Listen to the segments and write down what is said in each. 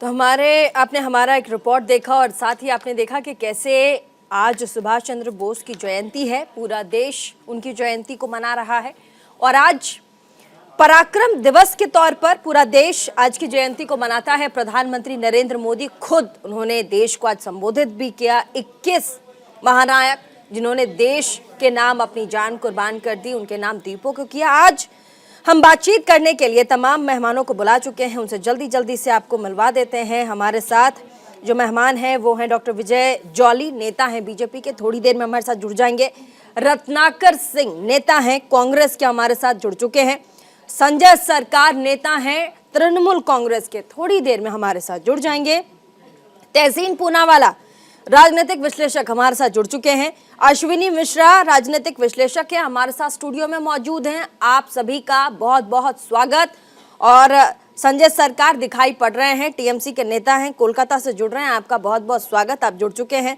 तो आपने हमारा एक रिपोर्ट देखा और साथ ही आपने देखा कि कैसे आज सुभाष चंद्र बोस की जयंती है। पूरा देश उनकी जयंती को मना रहा है और आज पराक्रम दिवस के तौर पर पूरा देश आज की जयंती को मनाता है। प्रधानमंत्री नरेंद्र मोदी खुद उन्होंने देश को आज संबोधित भी किया। 21 महानायक जिन्होंने देश के नाम अपनी जान कुर्बान कर दी, उनके नाम दीपों को किया। आज हम बातचीत करने के लिए तमाम मेहमानों को बुला चुके हैं, उनसे जल्दी से आपको मिलवा देते हैं। हमारे साथ जो मेहमान हैं वो हैं डॉक्टर विजय जॉली, नेता हैं बीजेपी के, थोड़ी देर में हमारे साथ जुड़ जाएंगे। रत्नाकर सिंह नेता हैं कांग्रेस के, हमारे साथ जुड़ चुके हैं। संजय सरकार नेता हैं तृणमूल कांग्रेस के, थोड़ी देर में हमारे साथ जुड़ जाएंगे। तहसीन पूनावाला राजनीतिक विश्लेषक हमारे साथ जुड़ चुके हैं। अश्विनी मिश्रा राजनीतिक विश्लेषक है, हमारे साथ स्टूडियो में मौजूद हैं। आप सभी का बहुत बहुत स्वागत। और संजय सरकार दिखाई पड़ रहे हैं, टीएमसी के नेता हैं, कोलकाता से जुड़ रहे हैं, आपका बहुत बहुत स्वागत, आप जुड़ चुके हैं।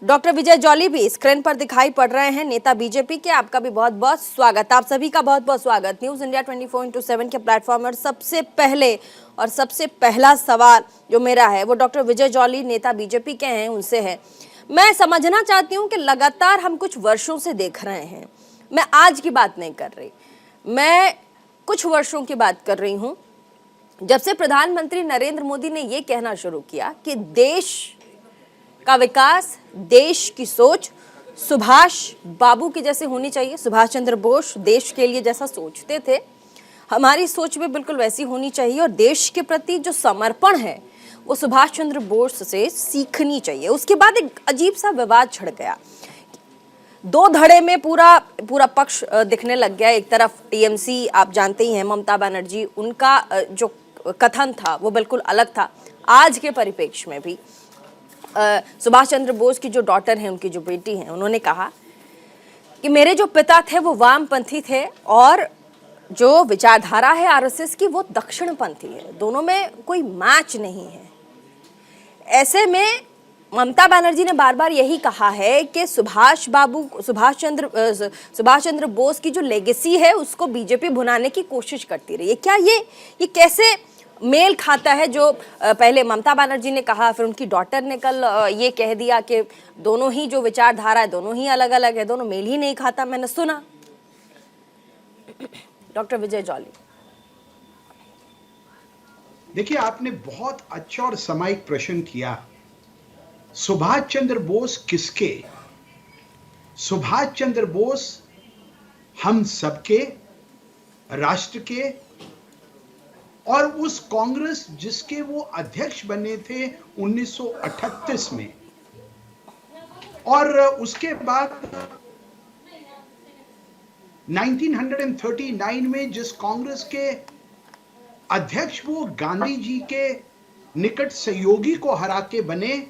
डॉक्टर विजय जॉली भी स्क्रीन पर दिखाई पड़ रहे हैं, नेता बीजेपी के, आपका भी बहुत बहुत स्वागत। आप सभी का बहुत बहुत स्वागत। न्यूज इंडिया 24/7 के प्लेटफॉर्म पर सबसे पहले और सबसे पहला सवाल जो मेरा है वो डॉक्टर विजय जॉली नेता बीजेपी के हैं, उनसे है। मैं समझना चाहती हूँ कि लगातार हम कुछ वर्षों से देख रहे हैं, मैं आज की बात नहीं कर रही, मैं कुछ वर्षों की बात कर रही हूँ, जब से प्रधानमंत्री नरेंद्र मोदी ने ये कहना शुरू किया कि देश का विकास, देश की सोच सुभाष बाबू की जैसे होनी चाहिए। सुभाष चंद्र बोस देश के लिए जैसा सोचते थे, हमारी सोच भी बिल्कुल वैसी होनी चाहिए और देश के प्रति जो समर्पण है वो सुभाष चंद्र बोस से सीखनी चाहिए। उसके बाद एक अजीब सा विवाद छिड़ गया, दो धड़े में पूरा पक्ष दिखने लग गया। एक तरफ टीएमसी, आप जानते ही हैं, ममता बनर्जी, उनका जो कथन था वो बिल्कुल अलग था। आज के परिप्रेक्ष्य में भी सुभाष चंद्र बोस की जो डॉटर है, उनकी जो बेटी है, उन्होंने कहा कि मेरे जो पिता थे वो वामपंथी थे और जो विचारधारा है आरएसएस की वो दक्षिणपंथी है, दोनों में कोई मैच नहीं है। ऐसे में ममता बनर्जी ने बार बार यही कहा है कि सुभाष चंद्र बोस की जो लेगेसी है उसको बीजेपी भुनाने की कोशिश करती रही है। क्या ये कैसे मेल खाता है जो पहले ममता बनर्जी ने कहा, फिर उनकी डॉटर ने कल ये कह दिया कि दोनों ही जो विचारधारा है दोनों ही अलग अलग है, दोनों मेल ही नहीं खाता, मैंने सुना। डॉक्टर विजय जॉली, देखिए, आपने बहुत अच्छा और सामायिक प्रश्न किया। सुभाष चंद्र बोस किसके? सुभाष चंद्र बोस हम सबके, राष्ट्र के, और उस कांग्रेस जिसके वो अध्यक्ष बने थे 1938 में, और उसके बाद 1939 में जिस कांग्रेस के अध्यक्ष वो गांधी जी के निकट सहयोगी को हरा के बने,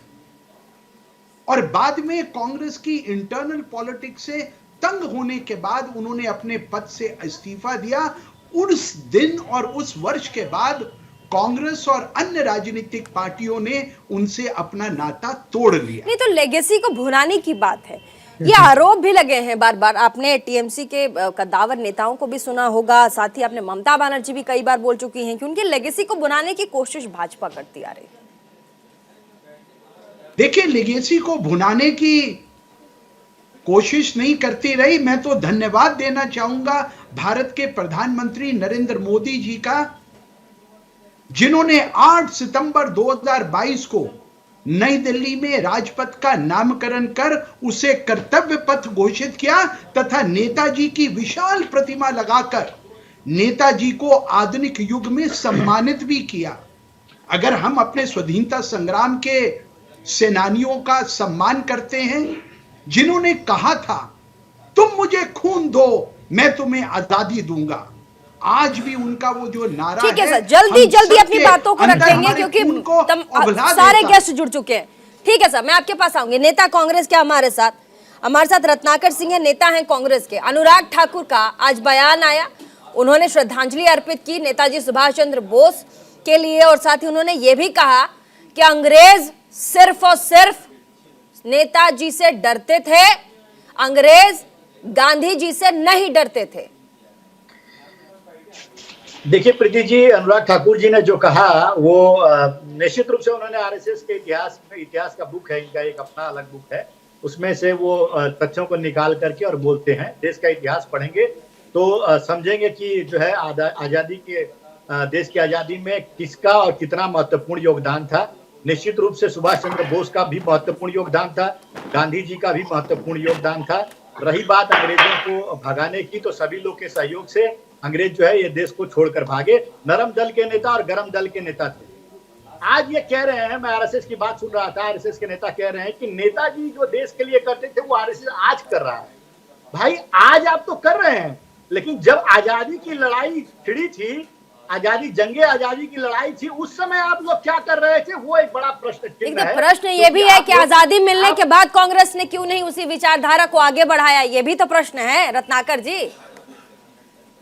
और बाद में कांग्रेस की इंटरनल पॉलिटिक्स से तंग होने के बाद उन्होंने अपने पद से इस्तीफा दिया। उस दिन और उस वर्ष के बाद कांग्रेस और अन्य राजनीतिक पार्टियों ने उनसे अपना नाता तोड़ लिया। नहीं तो लेगेसी को भुनाने की बात है, ये आरोप भी लगे हैं बार बार। आपने टीएमसी के कद्दावर नेताओं को भी सुना होगा, साथ ही आपने ममता बनर्जी भी कई बार बोल चुकी हैं कि उनकी लेगेसी को भुनाने की कोशिश भाजपा करती आ रही है। देखिए, लेगेसी को भुनाने की कोशिश नहीं करती रही। मैं तो धन्यवाद देना चाहूंगा भारत के प्रधानमंत्री नरेंद्र मोदी जी का, जिन्होंने 8 सितंबर 2022 को नई दिल्ली में राजपथ का नामकरण कर उसे कर्तव्य पथ घोषित किया तथा नेताजी की विशाल प्रतिमा लगाकर नेताजी को आधुनिक युग में सम्मानित भी किया। अगर हम अपने स्वाधीनता संग्राम के सेनानियों का सम्मान करते हैं, जिन्होंने कहा था तुम मुझे खून दो मैं तुम्हें आजादी दूंगा, आज भी उनका वो जो नारा है। ठीक है सर, जल्दी अपनी बातों को रखेंगे क्योंकि सारे गेस्ट जुड़ चुके हैं। ठीक है सर, मैं आपके पास आऊंगी। नेता कांग्रेस के हमारे साथ रत्नाकर सिंह है, नेता हैं कांग्रेस के। अनुराग ठाकुर का आज बयान आया, उन्होंने श्रद्धांजलि अर्पित की नेताजी सुभाष चंद्र बोस के लिए और साथ ही उन्होंने ये भी कहा कि अंग्रेज सिर्फ और सिर्फ नेताजी से डरते थे, अंग्रेज गांधी जी से नहीं डरते थे। देखिए प्रीति जी, अनुराग ठाकुर जी ने जो कहा वो निश्चित रूप से उन्होंने आरएसएस के इतिहास का बुक है, इनका एक अपना अलग बुक है, उसमें से वो तथ्यों को निकाल करके और बोलते हैं। देश का इतिहास पढ़ेंगे तो समझेंगे कि जो है आजादी के देश की आजादी में किसका और कितना महत्वपूर्ण योगदान था। निश्चित रूप से सुभाष चंद्र बोस का भी महत्वपूर्ण योगदान था, गांधी जी का भी महत्वपूर्ण योगदान था। रही बात अंग्रेजों को भगाने की, तो सभी लोग के सहयोग से अंग्रेज जो है ये देश को छोड़कर भागे। नरम दल के नेता और गरम दल के नेता थे। आज ये कह रहे हैं, मैं आरएसएस की बात सुन रहा था, आरएसएस के नेता कह रहे हैं कि नेताजी जो देश के लिए करते थे वो आरएसएस आज कर रहा है। भाई आज आप तो कर रहे हैं, लेकिन जब आजादी की लड़ाई छिड़ी थी, जंगे आजादी की लड़ाई थी, उस समय आप लोग क्या कर रहे थे, वो एक बड़ा प्रश्न चिन्ह है। प्रश्न ये भी है कि आजादी मिलने के बाद कांग्रेस ने क्यों नहीं उसी विचारधारा को आगे बढ़ाया, ये भी तो प्रश्न है रत्नाकर जी।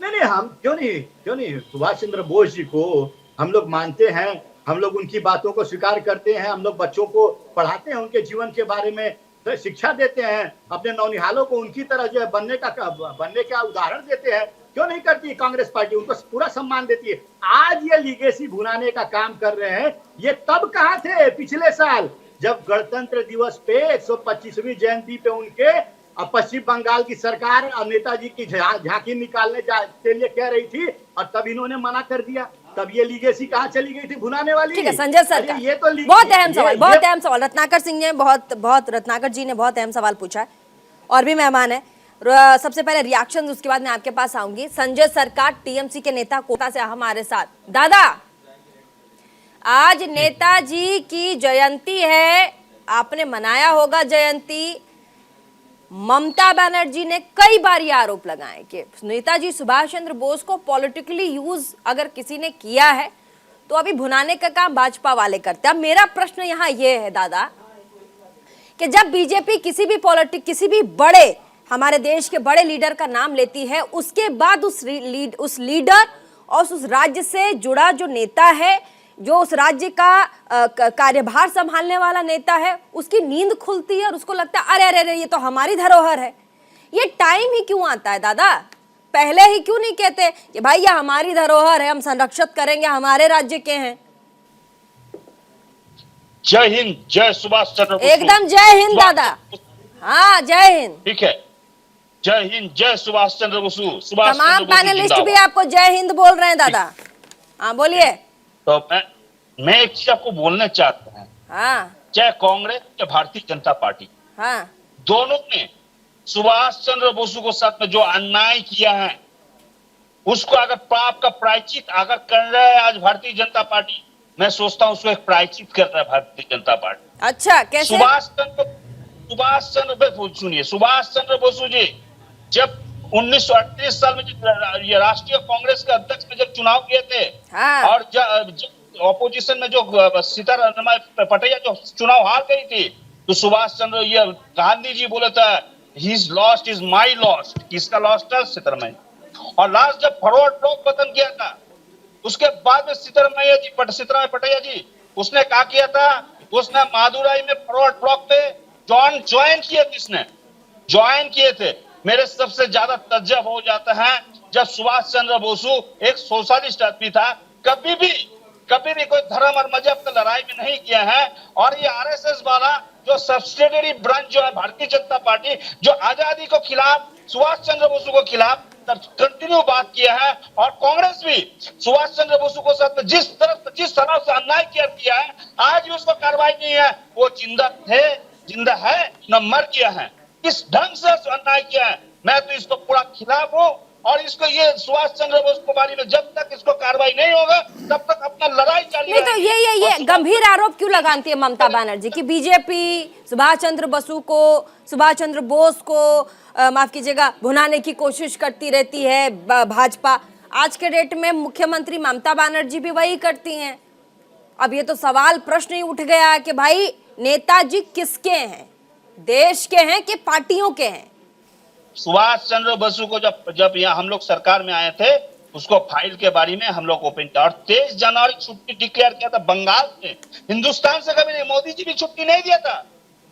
नहीं, हम क्यों नहीं सुभाष चंद्र बोस जी को हम लोग मानते हैं, हम लोग उनकी बातों को स्वीकार करते हैं, हम लोग बच्चों को पढ़ाते हैं, उनके जीवन के बारे में शिक्षा देते हैं, अपने नौनिहालों को उनकी तरह जो है बनने का उदाहरण देते हैं। क्यों नहीं करती कांग्रेस पार्टी, उनको पूरा सम्मान देती है। आज ये लीगेसी भुनाने का काम कर रहे हैं। ये तब कहाँ थे पिछले साल, जब गणतंत्र दिवस पे 125वीं जयंती पे उनके पश्चिम बंगाल की सरकार और नेताजी की झांकी निकालने के लिए कह रही थी, और तब इन्होंने मना कर दिया। तब ये लीगेसी कहाँ चली गई थी भुनाने वाली। ठीक है संजय सर, ये तो बहुत अहम सवाल रत्नाकर सिंह ने रत्नाकर जी ने बहुत अहम सवाल पूछा है, और भी मेहमान है। सबसे पहले रिएक्शन, उसके बाद मैं आपके पास आऊंगी। संजय सरकार टीएमसी के नेता कोटा से हमारे साथ। दादा, आज नेताजी की जयंती है, आपने मनाया होगा जयंती। ममता बनर्जी ने कई बार ये आरोप लगाए कि नेताजी सुभाष चंद्र बोस को पॉलिटिकली यूज अगर किसी ने किया है तो अभी भुनाने का काम भाजपा वाले करते हैं। अब मेरा प्रश्न यहाँ ये है दादा कि जब बीजेपी किसी भी बड़े, हमारे देश के बड़े लीडर का नाम लेती है, उसके बाद उस लीडर और उस राज्य से जुड़ा जो नेता है, जो उस राज्य का कार्यभार संभालने वाला नेता है, उसकी नींद खुलती है और उसको लगता है अरे अरे ये तो हमारी धरोहर है। ये टाइम ही क्यों आता है दादा? पहले ही क्यों नहीं कहते कि भाई ये हमारी धरोहर है, हम संरक्षित करेंगे, हमारे राज्य के हैं। जय हिंद, जय सुभाष चंद्र बोस। एकदम जय हिंद दादा। हाँ जय हिंद। ठीक है, जय हिंद, जय सुभाष चंद्र बोस। तमाम पैनलिस्ट भी आपको जय हिंद बोल रहे हैं दादा। हाँ बोलिए। तो मैं एक चीज आपको बोलना चाहता हूँ। हाँ। चाहे कांग्रेस या भारतीय जनता पार्टी, हाँ, दोनों ने सुभाष चंद्र बोस को साथ में जो अन्याय किया है, उसको अगर पाप का प्रायश्चित अगर कर रहा है आज भारतीय जनता पार्टी, मैं सोचता हूँ उसको एक प्रायश्चित कर रहा है भारतीय जनता पार्टी। अच्छा कैसे? सुभाष चंद्र बोस जी जब 1938 साल में ये राष्ट्रीय कांग्रेस के अध्यक्ष में जब चुनाव किए थे, हाँ। और ऑपोजिशन में जो सीतारमण पटैया जो चुनाव हार गई थी, तो सुभाष चंद्र ये गांधी जी बोले था his lost is my lost. किसका लॉस्ट था? सीतारमण। और लास्ट जब फॉरवर्ड ब्लॉक पतन किया था, उसके बाद में सीतारमण पटैया जी उसने क्या किया था, उसने मादुराई में फॉरवर्ड ब्लॉक पे ज्वाइन किए थे। मेरे सबसे ज्यादा तज्जब हो जाता है जब सुभाष चंद्र बोस एक सोशलिस्ट आदमी था, कभी भी कोई धर्म और मजहब का लड़ाई में नहीं किया है। और ये आरएसएस वाला जो सब्सिडियरी ब्रांच जो है भारतीय जनता पार्टी, जो आजादी को खिलाफ, सुभाष चंद्र बोस को खिलाफ कंटिन्यू बात किया है। और कांग्रेस भी सुभाष चंद्र बोस को साथ जिस तरह से अन्याय किया है, आज भी उसको कार्रवाई नहीं है। वो जिंदा है न मर गया है, किस ढंग से अन्याय किया है। मैं तो इसको पूरा खिलाफ हूँ, और इसको ये सुभाष चंद्र बोस के बारे में जब तक इसको कार्रवाई नहीं होगा तब तक अपना लड़ाई जारी नहीं। तो ये गंभीर आरोप क्यों लगाती है ममता बनर्जी कि बीजेपी सुभाष चंद्र बोस को माफ कीजिएगा भुनाने की कोशिश करती रहती है भाजपा। आज के डेट में मुख्यमंत्री ममता बनर्जी भी वही करती हैं। अब ये तो सवाल प्रश्न ही उठ गया है कि भाई नेताजी किसके हैं, देश के हैं कि पार्टियों के हैं? सुभाष चंद्र बोस को जब यहाँ हम लोग सरकार में आए थे, उसको फाइल के बारे में हम लोग ओपन किया और 23 जनवरी छुट्टी डिक्लेयर किया था बंगाल से। हिंदुस्तान से कभी नहीं, मोदी जी भी छुट्टी नहीं दिया था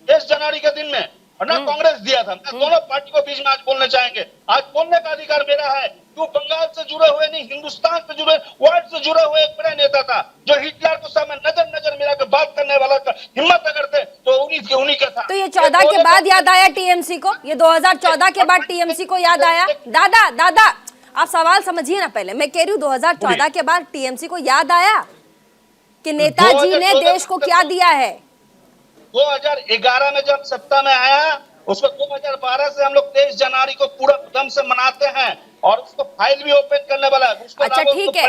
23 जनवरी के दिन में। और ना कांग्रेस दिया था। मैं दोनों पार्टी को बीच में आज बोलना चाहेंगे, आज बोलने का अधिकार मेरा है। क्यों बंगाल से जुड़े हुए नहीं, हिंदुस्तान से जुड़े, वर्ल्ड से जुड़े हुए एक बड़ा नेता था जो हिटलर को सामने नजर मिला के बात करने वाला का हिम्मत अगर थे तो उन्हीं का था। तो ये 14 के बाद याद आया टीएमसी को, ये 2014 के बाद टीएमसी को याद आया। दादा आप सवाल समझिए ना, पहले मैं कह रही हूँ 2014 के बाद टीएमसी को याद आया कि नेताजी ने देश को क्या दिया है। 2011 में जब सत्ता में आया, उसको 2012 से हम लोग 23 जनवरी को पूरा दम से मनाते हैं और उसको फाइल भी ओपन करने वाला है। अच्छा ठीक है,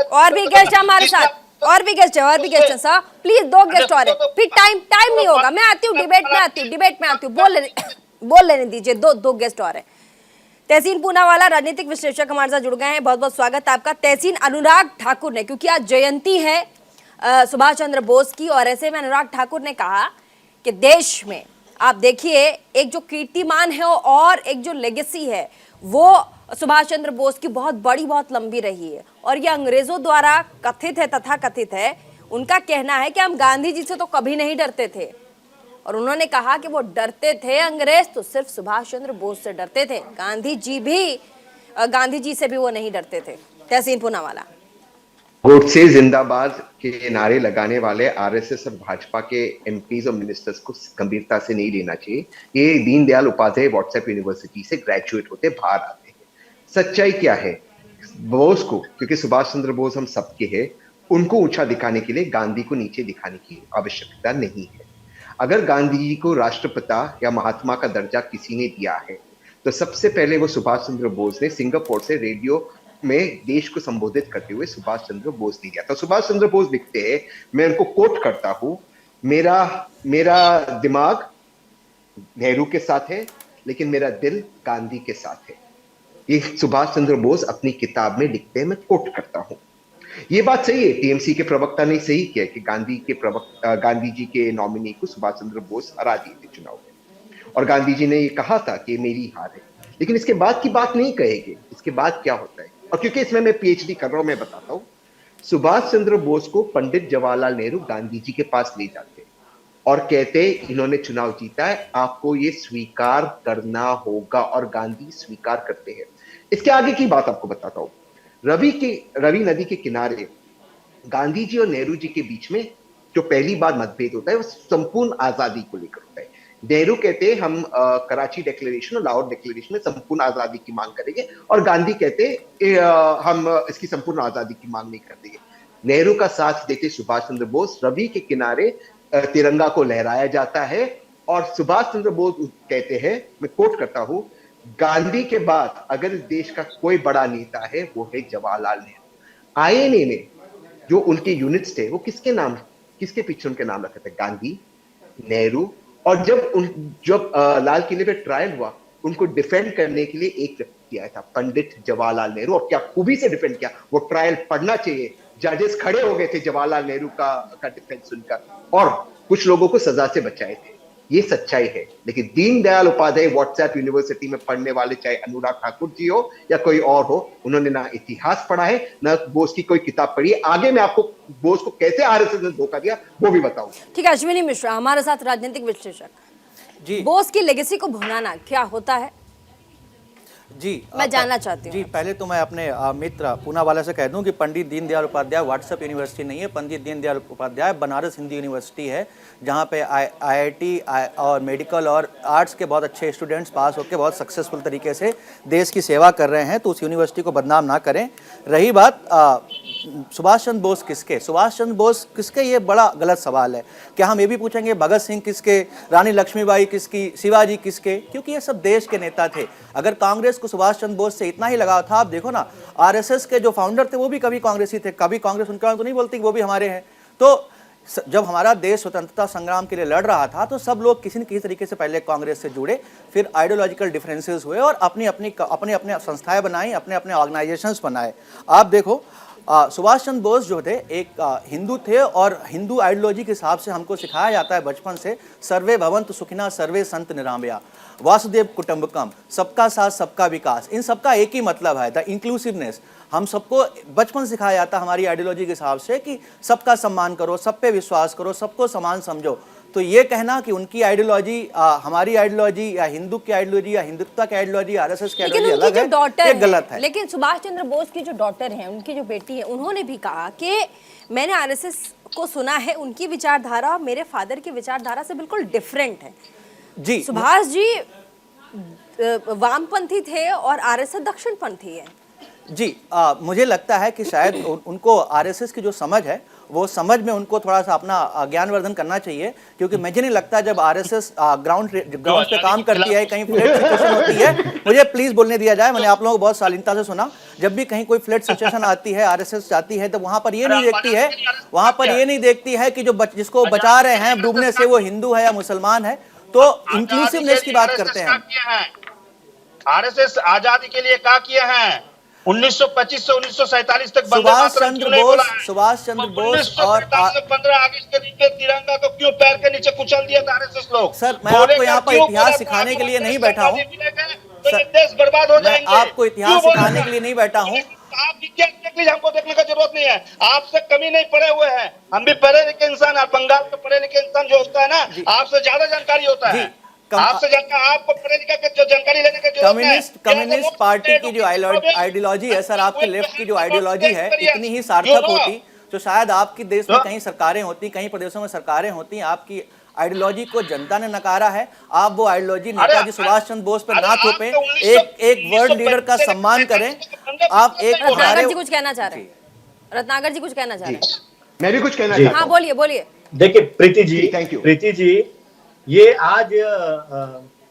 और भी गेस्ट हमारे साथ, और भी गेस्ट है सर, प्लीज 2 गेस्ट और है, फिर टाइम नहीं होगा। मैं आती हूँ डिबेट में आती हूँ, बोल लेने दीजिए, दो गेस्ट और है। तहसीन पूनावाला राजनीतिक विश्लेषक हमारे साथ जुड़ गए हैं, बहुत बहुत स्वागत आपका। तहसीन, अनुराग ठाकुर ने, क्योंकि आज जयंती है सुभाष चंद्र बोस की, और ऐसे में अनुराग ठाकुर ने कहा कि देश में आप देखिए एक जो कीर्तिमान है और एक जो लेगेसी है वो सुभाष चंद्र बोस की बहुत बड़ी, बहुत लंबी रही है, और ये अंग्रेजों द्वारा कथित है, तथा कथित है। उनका कहना है कि हम गांधी जी से तो कभी नहीं डरते थे, और उन्होंने कहा कि वो डरते थे अंग्रेज तो सिर्फ सुभाष चंद्र बोस से डरते थे, गांधी जी से भी वो नहीं डरते थे। तहसीन पूनावाला। गोडसे जिंदाबाद के नारे लगाने वाले आरएसएस और भाजपा के एमपीज और मिनिस्टर्स को गंभीरता से नहीं लेना चाहिए। ये दीनदयाल उपाध्याय व्हाट्सएप यूनिवर्सिटी से ग्रेजुएट होते बाहर आते हैं। सच्चाई क्या है? बोस को, क्योंकि सुभाष चंद्र बोस हम सबके हैं, उनको ऊंचा दिखाने के लिए गांधी को नीचे दिखाने की आवश्यकता नहीं है। अगर गांधी जी को राष्ट्रपिता या महात्मा का दर्जा किसी ने दिया है तो सबसे पहले वो सुभाष चंद्र बोस ने सिंगापुर से रेडियो में देश को संबोधित करते हुए सुभाष चंद्र बोस ने दिया था। सुभाष चंद्र बोस लिखते हैं, मैं उनको कोट करता हूं, मेरा दिमाग नेहरू के साथ है लेकिन मेरा दिल गांधी के साथ है। ये सुभाष चंद्र बोस अपनी किताब में लिखते हैं, मैं कोट करता हूं। ये बात सही है, टीएमसी के प्रवक्ता ने सही किया कि गांधी जी के नॉमिनी को सुभाष चंद्र बोस हरा दिए थे चुनाव में, और गांधी जी ने ये कहा था कि मेरी हार है। लेकिन इसके बाद की बात नहीं कहेंगे, इसके बाद क्या होता है। और क्योंकि इसमें मैं पीएचडी कर रहा हूं, मैं बताता हूं। सुभाष चंद्र बोस को पंडित जवाहरलाल नेहरू गांधी जी के पास ले जाते और कहते इन्होंने चुनाव जीता है, आपको ये स्वीकार करना होगा, और गांधी स्वीकार करते हैं। इसके आगे की बात आपको बताता हूं। रवि नदी के किनारे गांधी जी और नेहरू जी के बीच में जो पहली बार मतभेद होता है वो संपूर्ण आजादी को लेकर होता है। नेहरू कहते हैं हम कराची डिक्लेरेशन और लाहौर डिक्लेरेशन में संपूर्ण आजादी की मांग करेंगे, और गांधी कहते हम इसकी संपूर्ण आजादी की मांग नहीं करते। नेहरू का साथ देते सुभाष चंद्र बोस, रवि के किनारे तिरंगा को लहराया जाता है, और सुभाष चंद्र बोस कहते हैं, मैं कोट करता हूं, गांधी के बाद अगर इस देश का कोई बड़ा नेता है वो है जवाहरलाल नेहरू। आईएनए में जो उनके यूनिट्स थे वो किसके पीछे उनके नाम रखे थे? गांधी, नेहरू। और जब लाल किले पे ट्रायल हुआ, उनको डिफेंड करने के लिए एक व्यक्ति आया था, पंडित जवाहरलाल नेहरू, और क्या खूबी से डिफेंड किया। वो ट्रायल पढ़ना चाहिए, जजेस खड़े हो गए थे जवाहरलाल नेहरू का डिफेंस सुनकर, और कुछ लोगों को सजा से बचाए थे। ये सच्चाई है। लेकिन दीनदयाल उपाध्याय व्हाट्सएप यूनिवर्सिटी में पढ़ने वाले, चाहे अनुराग ठाकुर जी हो या कोई और हो, उन्होंने ना इतिहास पढ़ा है ना बोस की कोई किताब पढ़ी है। आगे मैं आपको बोस को कैसे आरएसएस ने धोखा दिया वो भी बताऊंगा। ठीक है, अश्विनी मिश्रा हमारे साथ राजनीतिक विश्लेषक जी। बोस की लेगेसी को भुनाना क्या होता है जी, मैं जानना चाहती हूँ। जी, पहले तो मैं अपने मित्र पूनावाला से कह दूं कि पंडित दीनदयाल उपाध्याय व्हाट्सएप यूनिवर्सिटी नहीं है, पंडित दीनदयाल उपाध्याय बनारस हिंदू यूनिवर्सिटी है, जहां पे आईआईटी और मेडिकल और आर्ट्स के बहुत अच्छे स्टूडेंट्स पास होकर बहुत सक्सेसफुल तरीके से देश की सेवा कर रहे हैं, तो उस यूनिवर्सिटी को बदनाम ना करें। रही बात सुभाष चंद्र बोस किसके, सुभाष चंद्र बोस किसके, ये बड़ा गलत सवाल है। क्या हम ये भी पूछेंगे भगत सिंह किसके, रानी लक्ष्मीबाई किसकी, शिवाजी किसके? क्योंकि ये सब देश के नेता थे। अगर कांग्रेस को सुभाष चंद्र बोस से इतना ही लगाव था, आप देखो ना आरएसएस के जो फाउंडर थे वो भी कभी कांग्रेसी थे, कभी कांग्रेस उनके बारे में तो नहीं बोलती कि वो भी हमारे हैं। तो जब हमारा देश स्वतंत्रता संग्राम के लिए लड़ रहा था तो सब लोग किसी न किसी तरीके से पहले कांग्रेस से जुड़े, फिर आइडियोलॉजिकल डिफरेंसेस हुए और अपनी अपने संस्थाएं बनाई, अपने अपने ऑर्गेनाइजेशंस बनाए। आप देखो सुभाष चंद्र बोस जो थे एक हिंदू थे, और हिंदू आइडियोलॉजी के हिसाब से हमको सिखाया जाता है बचपन से, सर्वे भवन्तु सुखिनः सर्वे सन्तु निरामया, वासुदेव कुटुंबकम, सबका साथ सबका विकास। इन सबका एक ही मतलब है, द इंक्लूसिवनेस। हम सबको बचपन सिखाया जाता है हमारी आइडियोलॉजी के हिसाब से कि सबका सम्मान करो, सब पे विश्वास करो, सबको समान समझो। तो ये कहना कि उनकी आइडियोलॉजी हमारी आइडियोलॉजी या हिंदू की आइडियोलॉजी या हिंदुत्व की आइडियोलॉजी आरएसएस की लेकिन आइडियोलॉजी उनकी अलग जो है, डॉटर ये गलत है। लेकिन सुभाष चंद्र बोस की जो डॉटर है, उनकी जो बेटी है, उन्होंने भी कहा कि मैंने आरएसएस को सुना है, उनकी विचारधारा मेरे फादर की विचारधारा से बिल्कुल डिफरेंट है। जी, सुभाष जी वामपंथी थे और आरएसएस दक्षिणपंथी है। जी मुझे लगता है कि शायद उनको आरएसएस की जो समझ है, वो समझ में उनको थोड़ा सा अपना ज्ञानवर्धन करना चाहिए, क्योंकि मुझे नहीं लगता जब आरएसएस ग्राउंड पे काम करती है, कहीं फ्लड सिचुएशन होती है, मुझे प्लीज बोलने दिया जाए, मैंने आप लोगों को बहुत शालीनता से सुना, जब भी कहीं कोई फ्लड सिचुएशन आती है, आरएसएस जाती है, तो वहां पर ये नहीं देखती है कि जो जिसको बचा रहे हैं डूबने से वो हिंदू है या मुसलमान है, तो इंक्लूसिवनेस की बात करते हैं। आरएसएस आजादी के लिए क्या किए हैं? 1925 से 1947 तक सुभाष चंद्र बोस और 15 अगस्त के दिन के तिरंगा को क्यों पैर के नीचे कुचल दिया था आरएसएस लोग? सर, मैं आपको यहाँ पर इतिहास सिखाने के लिए नहीं बैठा हूँ, देश बर्बाद हो जाएंगे। मैं आपको इतिहास सिखाने के लिए नहीं बैठा हूँ। आपकी क्या हमको देखने का जरूरत नहीं है, आपसे कमी नहीं पड़े हुए हैं, हम भी पढ़े लिखे इंसान, और बंगाल के पढ़े लिखे इंसान जो होता है ना, आपसे ज्यादा जानकारी होता है, आपसे आपको पढ़े लिखे के जो जानकारी लेने की जरूरत है। कम्युनिस्ट पार्टी की जो आइडियोलॉजी है सर, आपके लेफ्ट की जो आइडियोलॉजी है, इतनी ही सार्थक होती तो शायद आपकी देश में कहीं सरकारें होती, कहीं प्रदेशों में सरकारें होती। आपकी आइडियोलॉजी को जनता ने नकारा है, आप वो आइडियोलॉजी नेताजी सुभाष चंद्र बोस पर ना थोपे, एक वर्ल्ड लीडर का सम्मान करें। आप एक रत्नाकर जी कुछ कहना चाह रहे हैं, रत्नाकर जी कुछ कहना चाह रहे हैं? मैं भी कुछ कहना चाहता हूं। हाँ बोलिए बोलिए। देखिए प्रीति जी, थैंक यू। प्रीति जी, ये आज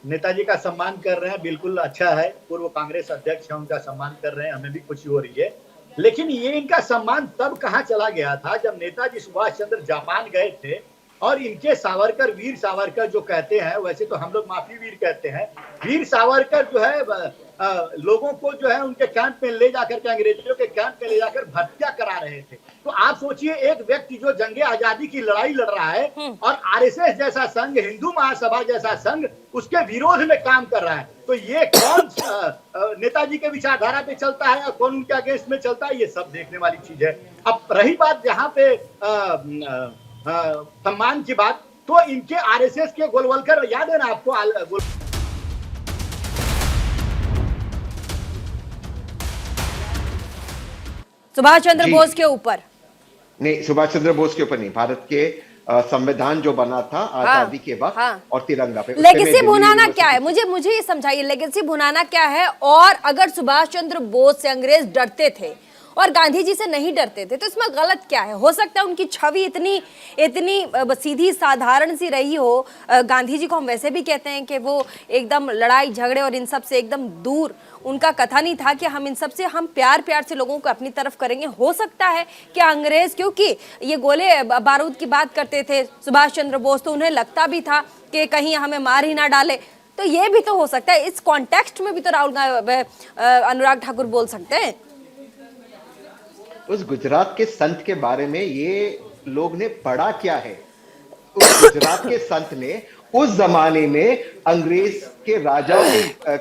नेताजी का सम्मान कर रहे हैं, बिल्कुल अच्छा है, पूर्व कांग्रेस अध्यक्ष हैं, उनका सम्मान कर रहे हैं, हमें भी खुशी हो रही है। लेकिन ये इनका सम्मान तब कहाँ चला गया था जब नेताजी सुभाष चंद्र जापान गए थे और इनके सावरकर, वीर सावरकर जो कहते हैं, वैसे तो हम लोग माफी वीर कहते हैं, वीर सावरकर जो है लोगों को जो है उनके कैंप में ले जाकर के, अंग्रेजों के कैंप में ले जाकर हत्या करा रहे थे। तो आप सोचिए, एक व्यक्ति जो जंगे आजादी की लड़ाई लड़ रहा है और आरएसएस जैसा संघ, हिंदू महासभा जैसा संघ उसके विरोध में काम कर रहा है, तो ये कौन नेताजी के विचारधारा पे चलता है और कौन उनके अगेंस्ट में चलता है, ये सब देखने वाली चीज है। अब रही बात जहाँ पे सम्मान की बात, तो इनके आरएसएस के गोलवलकर, याद है ना आपको, सुभाष चंद्र बोस के ऊपर नहीं, सुभाष चंद्र बोस के ऊपर नहीं, भारत के संविधान जो बना था आजादी के बाद और तिरंगा पे लेगेसी भुनाना क्या है, मुझे ये समझाइए, लेगेसी भुनाना क्या है? और अगर सुभाष चंद्र बोस से अंग्रेज डरते थे और गांधी जी से नहीं डरते थे, तो इसमें गलत क्या है? हो सकता है उनकी छवि इतनी सीधी साधारण सी रही हो। गांधी जी को हम वैसे भी कहते हैं कि वो एकदम लड़ाई झगड़े और इन सब से एकदम दूर, उनका कथा नहीं था कि हम इन सब से, हम प्यार से लोगों को अपनी तरफ करेंगे। हो सकता है कि अंग्रेज, क्योंकि ये गोले बारूद की बात करते थे सुभाष चंद्र बोस, तो उन्हें लगता भी था कि कहीं हमें मार ही ना डाले, तो ये भी तो हो सकता है। इस कॉन्टेक्स्ट में भी तो अनुराग ठाकुर बोल सकते हैं। उस गुजरात के संत के बारे में ये लोग ने पढ़ा क्या है? उस गुजरात के संत ने उस जमाने में अंग्रेज के राजाओं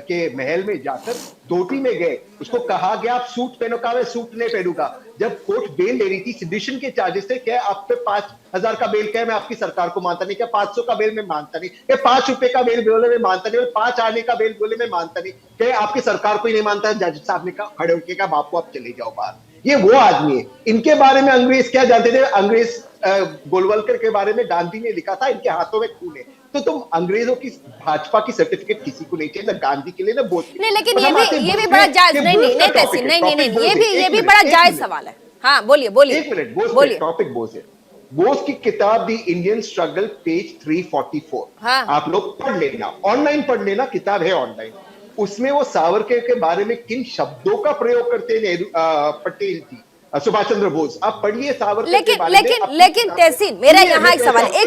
के महल में जाकर धोती में गए, उसको कहा गया आप सूट पहनो, कहा मैं सूट नहीं पहनूंगा। जब कोर्ट बेल ले रही थी, सिडिशन के चार्जेस थे, क्या आप पे 5,000 का बेल, क्या मैं आपकी सरकार को मानता नहीं, क्या 500 का बेल में मानता नहीं, क्या 5 रुपए का बेल बोले में मानता नहीं, 5 आने का बेल बोले में मानता नहीं, क्या आपकी सरकार को ही नहीं मानता? जज साहब ने कहा, खड़े होके कहा बापू आप चले जाओ बाहर। ये वो आदमी है। इनके बारे में अंग्रेज क्या जानते थे? अंग्रेज गोलवलकर के बारे में गांधी ने लिखा था, इनके हाथों में खून है। तो तुम अंग्रेजों की भाजपा की सर्टिफिकेट किसी को नहीं चाहिए, ना गांधी के लिए ना बोस के लिए। नहीं, लेकिन ये भी बड़ा जायज, नहीं, ये भी बड़ा जायज सवाल है। हाँ बोलिए। एक मिनट, बोस टॉपिक बोस है। बोस की किताब दी इंडियन स्ट्रगल पेज 344, आप लोग पढ़ लेना, ऑनलाइन पढ़ लेना, किताब है ऑनलाइन। उसमें वो सावरकर के बारे में किन शब्दों का प्रयोग करते पटेल जी, सुभाष चंद्र बोस, आप पढ़िए सावरकर के बारे में। लेकिन तहसीन, मेरा यहाँ एक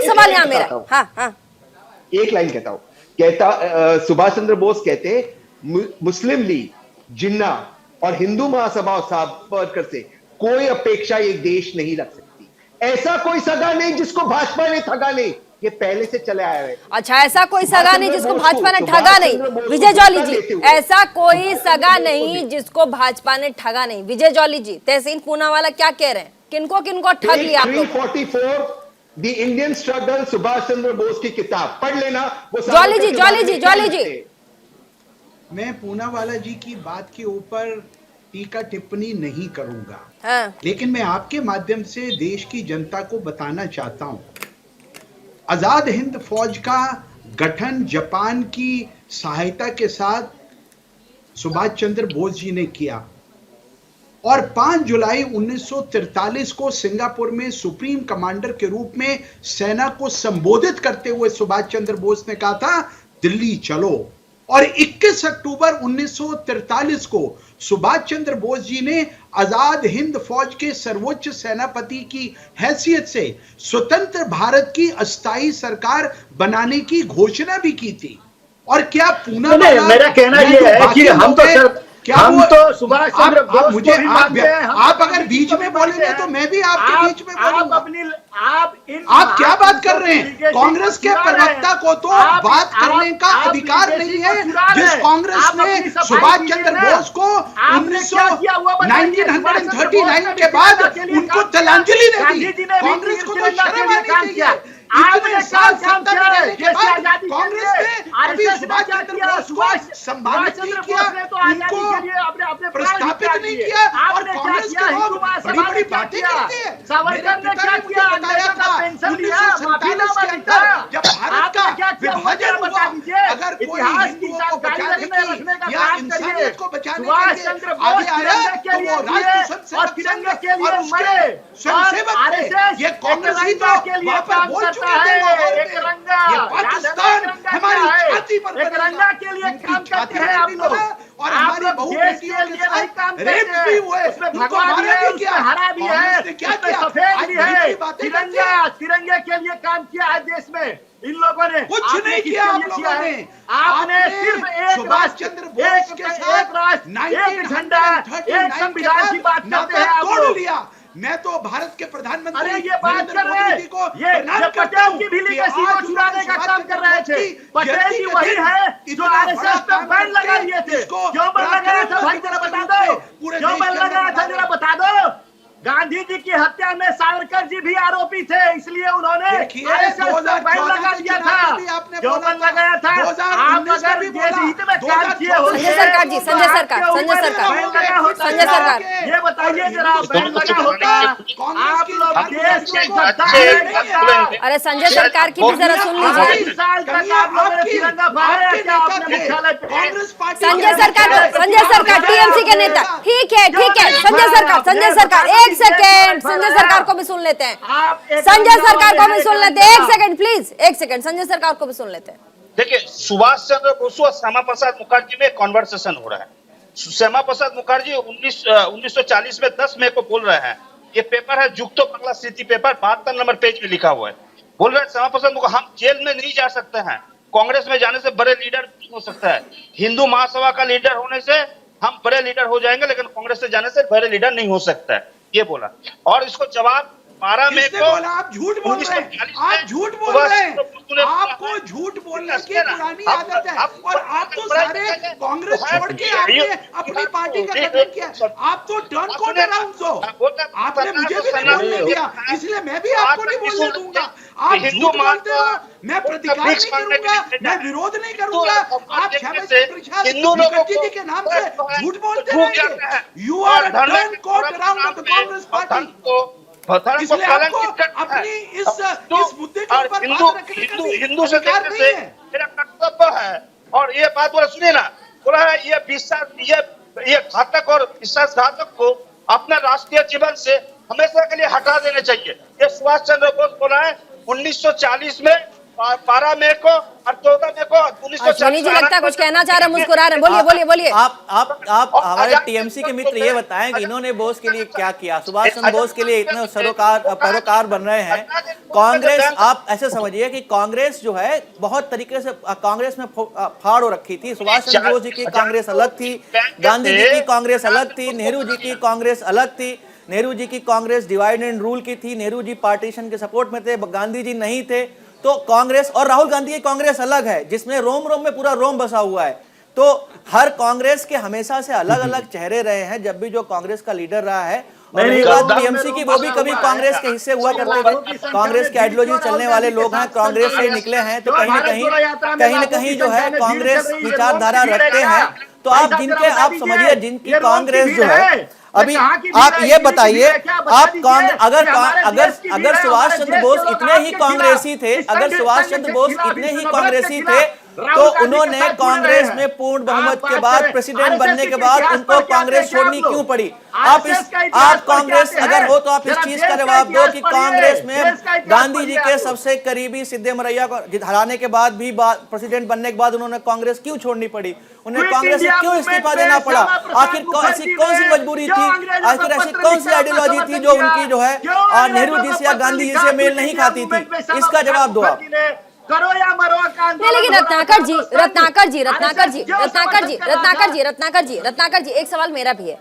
सवाल यहाँ मेरा, हाँ एक लाइन कहता सुभाष चंद्र बोस कहते मुस्लिम लीग, जिन्ना और हिंदू महासभा सावरकर से कोई अपेक्षा ये देश नहीं रख सकती। ऐसा कोई सगा नहीं जिसको भाजपा ने ठगा नहीं, ये पहले से चले आया है। अच्छा, ऐसा कोई सगा नहीं जिसको भाजपा ने ठगा नहीं, विजय जॉली जी, ऐसा कोई सगा नहीं जिसको भाजपा ने ठगा नहीं। विजय जॉली जी, तहसीन पूनावाला क्या कह रहे हैं, किनको ठग लिया आप लोग? The Indian struggle, Subhash Chandra Bose की किताब पढ़ लेना। वो ज्वाली जी मैं पूनावाला जी की बात के ऊपर टीका टिप्पणी नहीं करूंगा, हाँ, लेकिन मैं आपके माध्यम से देश की जनता को बताना चाहता हूं, आजाद हिंद फौज का गठन जापान की सहायता के साथ सुभाष चंद्र बोस जी ने किया और 5 जुलाई 1943 को सिंगापुर में सुप्रीम कमांडर के रूप में सेना को संबोधित करते हुए सुभाष चंद्र बोस ने कहा था दिल्ली चलो। और 21 अक्टूबर 1943 को सुभाष चंद्र बोस जी ने आजाद हिंद फौज के सर्वोच्च सेनापति की हैसियत से स्वतंत्र भारत की अस्थायी सरकार बनाने की घोषणा भी की थी। और क्या पूनावाला, मेरा कहना यह है कि हम तो सुभाष चंद्र बोस मुझे आप अगर बीच में बोलेंगे तो मैं भी आपके बीच में बोलूंगा। आप क्या बात कर रहे हैं? कांग्रेस के प्रवक्ता को तो बात करने का अधिकार नहीं है। जिस कांग्रेस ने सुभाष चंद्र बोस को 1939 के बाद उनको तिलांजलि दे दी, कांग्रेस को तो शर्म आनी चाहिए। इतने साल सत्ता में रहने के बाद कांग्रेस ने अभी सुभाष चंद्र बोस को सम्मानित नहीं किया, उनको प्रस्तापित नहीं किया और कांग्रेस के लोग बड़ी बड़ी बातें करते हैं। सावरकर ने क्या किया? बताया था 1947 के अंदर जब भारत का विभाजन हुआ, अगर कोई हिंदुओं को बचाने की या इंसानियत को बचाने के लिए आगे आया तो वो राष्ट्र स्वयंसेवक ये कांग्रेस ही तो वहां पर बोल चुके थे। ये पाकिस्तान हमारी छाती पर तिरंगा के लिए काम करते हैं आप लोग और हमारी बहू बेटियों के साथ रेप भी हुए, उनको मारा भी किया, हरा भी है, क्या किया? सफेद भी है, तिरंगे के लिए काम किया है देश में इन लोगों ने। कुछ नहीं किया आप लोगों ने। आपने सिर्फ एक सुभाष चंद्र बोस के साथ एक राष्ट्र, एक झंडा, एक संविधान की बात करते हैं आप तोड़ लोग। लिया। मैं तो भारत के प्रधानमंत्री अरे ये बात कर रहे हैं, ये पटेल की भी लीगेसी को चुराने का काम कर रहे थे। पटेल जी वही है जो आरएसएस पे बैन लगा दिए थे। क्यों बैन लगाया था भाई जरा बता दो, क्यों बैन लगाया था जरा बता दो। गांधी जी की हत्या में सावरकर जी भी आरोपी थे, इसलिए उन्होंने आरएसएस पे बैन लगा दिया था। क्यों बैन लगाया था? आप अगर देश हित में काम किए होते, संजय सरकार, ये बताइए जरा, बैन लगा होता आप लोग देश में अरे संजय सरकार की भी जरा सुन लीजिए। साल तक आप लोगों ने तिरंगा फहराया क्या अपने मुख्यालय पे? संजय सरकार टीएमसी के नेता, ठीक है संजय सरकार एक सेकेंड, संजय सरकार को भी सुन लेते हैं, संजय सरकार को भी सुन लेते हैं। एक सेकेंड प्लीज, एक सेकेंड, संजय सरकार को भी सुन लेते हैं। देखिए, सुभाष चंद्र बोस और श्यामा प्रसाद मुखर्जी में कॉन्वर्सेशन हो रहा है। श्यामा प्रसाद मुखर्जी 1940 में 10 मई को बोल रहे हैं, ये पेपर है जुक्तो बांग्ला स्थिति पेपर 72 नंबर पेज में लिखा हुआ है। बोल रहे हैं श्यामा प्रसाद मुखर्जी, हम जेल में नहीं जा सकते हैं, कांग्रेस में जाने से बड़े लीडर नहीं हो सकता है, हिंदू महासभा का लीडर होने से हम बड़े लीडर हो जाएंगे, लेकिन कांग्रेस से जाने से बड़े लीडर नहीं हो सकता है, ये बोला। और इसको जवाब 12 मई को आप झूठ बोल रहे हैं, आप झूठ बोल रहे हैं, आपको झूठ बोलने की पुरानी आदत है और आप तो सारे कांग्रेस छोड़ के आपने अपनी पार्टी का गठन किया। आप तो टर्न कोट अराउंड हो, आपने मुझे भी नहीं बोलने दिया, इसलिए मैं भी आपको नहीं बोलने दूंगा। आप झूठ बोलते हो, मैं प्रतिकार नहीं करूंगा, मैं विरोध नहीं करूंगा। आप हिंदू मुखर्जी जी के नाम से झूठ बोलते रहेंगे। You are turncoat around the Congress party. इसलिए आपको अपनी इस मुद्दे के ऊपर हिंदू से देखने से मेरा कर्तव्य है। और ये बात बोला, सुनिए ना, बोला है ये घातक और विश्वासघातक को अपने राष्ट्रीय जीवन से हमेशा के लिए हटा देना चाहिए। ये सुभाष चंद्र बोस बोला है 1940 में 12 मई को और 14 मई को 1940 जी लगता है कुछ कहना चाह रहे, मुस्कुरा रहे, बोलिए। आप हमारे टीएमसी के मित्र ये बताएं कि इन्होंने बोस के लिए क्या किया, सुभाष चंद्र बोस के लिए इतने पैरोकार बन रहे हैं। कांग्रेस, आप ऐसे समझिए कि कांग्रेस जो है बहुत तरीके से कांग्रेस में फाड़ हो रखी थी। सुभाष चंद्र बोस जी की कांग्रेस अलग थी, गांधी जी की कांग्रेस अलग थी, नेहरू जी की कांग्रेस अलग थी। नेहरू जी की कांग्रेस डिवाइड एंड रूल की थी, नेहरू जी पार्टीशन के सपोर्ट में थे, गांधी जी नहीं थे। तो कांग्रेस और राहुल गांधी की कांग्रेस अलग है, जिसमें रोम रोम में पूरा रोम बसा हुआ है। तो हर कांग्रेस के हमेशा से अलग अलग चेहरे रहे हैं जब भी जो कांग्रेस का लीडर रहा है, और नहीं, रही बात गद्दार टीएमसी की, वो भी कभी कांग्रेस के हिस्से हुआ करते थे, कांग्रेस के आइडियोलॉजी चलने वाले लोग हैं, कांग्रेस से निकले हैं, तो कहीं न कहीं जो है कांग्रेस विचारधारा रखते हैं। तो आप जिनके, आप समझिए जिनकी कांग्रेस जो है, अभी आप ये बताइए, आप अगर सुभाष चंद्र बोस इतने ही कांग्रेसी थे, अगर सुभाष चंद्र बोस इतने ही कांग्रेसी थे, तो उन्होंने कांग्रेस में पूर्ण बहुमत के बाद, प्रेसिडेंट बनने के बाद उनको कांग्रेस छोड़नी क्यों पड़ी? आप कांग्रेस अगर हो तो आप इस चीज का जवाब दो कि कांग्रेस में गांधी जी के सबसे करीबी सिद्धरामैया को हराने के बाद भी, प्रेसिडेंट बनने के बाद उन्होंने कांग्रेस क्यों छोड़नी पड़ी? उन्हें कांग्रेस से क्यों इस्तीफा देना पड़ा? आखिर ऐसी कौन सी मजबूरी थी, आखिर ऐसी कौन सी आइडियोलॉजी थी जो उनकी जो है नेहरू जी से या गांधी जी से मेल नहीं खाती थी? इसका जवाब दो आप। करो या मरो का नहीं, लेकिन रत्नाकर जी एक सवाल मेरा भी है।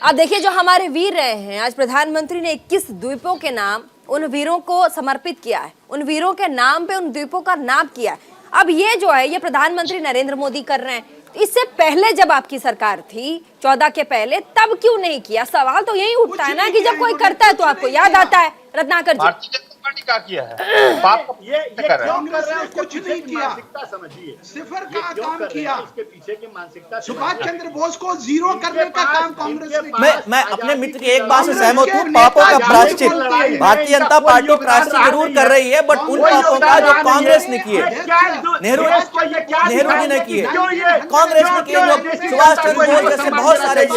अब देखिए, जो हमारे वीर रहे हैं, आज प्रधानमंत्री ने 21 द्वीपों के नाम उन वीरों को समर्पित किया है, उन वीरों के नाम पे उन द्वीपों का नाम किया है। अब ये जो है, ये प्रधानमंत्री नरेंद्र मोदी कर रहे हैं। इससे पहले जब आपकी सरकार थी 14 के पहले, तब क्यों नहीं किया? सवाल तो यही उठता है ना कि जब कोई करता है तो आपको याद आता है। रत्नाकर जी, भारतीय जनता पार्टी क्या किया है? पाप ये कर रहे हैं। क्यों कर रहे हैं? कुछ नहीं किया, समझिए, सिफर का काम किया। इसके पीछे की मानसिकता सुभाष चंद्र बोस को जीरो करने का काम कांग्रेस ने किया। मैं अपने मित्र की एक बात से सहमत हूँ, पापों का प्रायश्चित भारतीय जनता पार्टी प्रायश्चित जरूर कर रही है, बट उन पापों का जो कांग्रेस ने किए, नेहरू जी ने किए, कांग्रेस ने किए, जो सुभाष चंद्र बोस जैसे बहुत सारे